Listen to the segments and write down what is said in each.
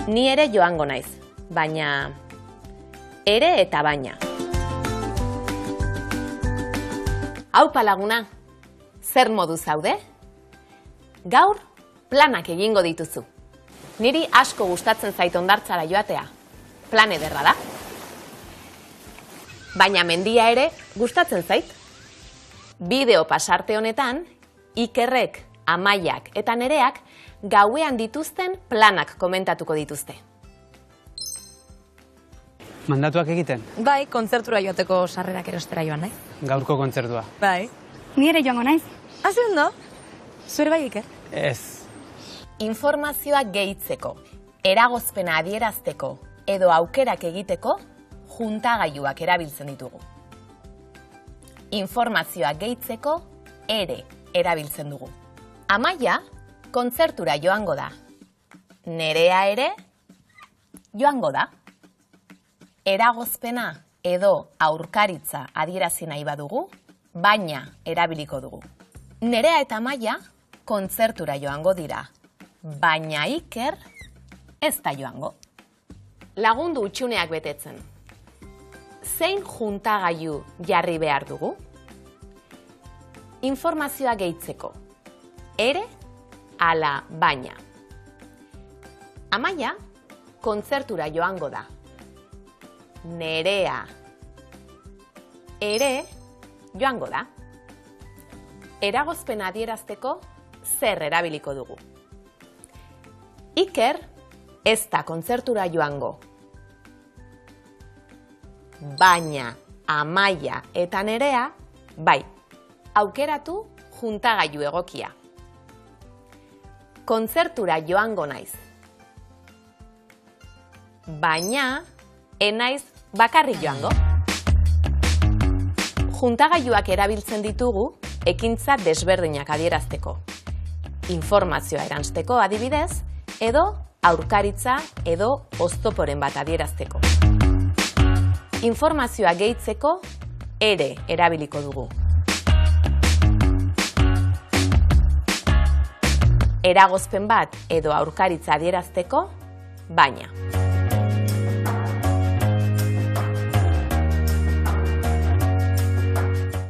Ni ere joango naiz, baina ere eta baina. Aupa laguna, zer modu zaude? Gaur planak egingo dituzu. Niri asko gustatzen zait hondartzara joatea. Plan ederra da. Baina mendia ere gustatzen zait. Bideo pasarte honetan, Ikerrek, Amaiak eta Nereak gauean dituzten planak komentatuko dituzte. Mandatuak egiten? Bai, kontzertura joateko sarrerak erostera joan, nahi? Gaurko kontzertua. Bai. Ni ere joango naiz. Hazi ondo? Zure bai, Iker? Ez. Informazioa gehitzeko, eragozpena adierazteko edo aukerak egiteko juntagailuak erabiltzen ditugu. Informazioa gehitzeko ere erabiltzen dugu. Amaia kontzertura joango da. Nerea ere joango da. Eragozpena edo aurkaritza adierazi nahi badugu, baina erabiliko dugu. Nerea eta Amaia kontzertura joango dira, baina Iker ez da joango. Lagundu hutsuneak betetzen. Zein juntagailu jarri behar dugu? Informazioa gehitzeko. Ere, ala baina. Amaia kontzertura joango da. Nerea ere joango da. Eragozpena adierazteko zer erabiliko dugu. Iker ez da kontzertura joango. Baina Amaia eta Nerea bai. Aukeratu juntagailu egokia. Kontzertura joango naiz. Baina enaiz bakarrik joango. Juntagailuak erabiltzen ditugu ekintza desberdinak adierazteko. Informazioa eransteko adibidez, edo aurkaritza edo oztoporen bat adierazteko. Informazioa gehitzeko ere erabiliko dugu. Eragozpen bat edo aurkaritza adierazteko, baina.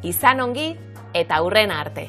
Izan ongi eta hurrena arte.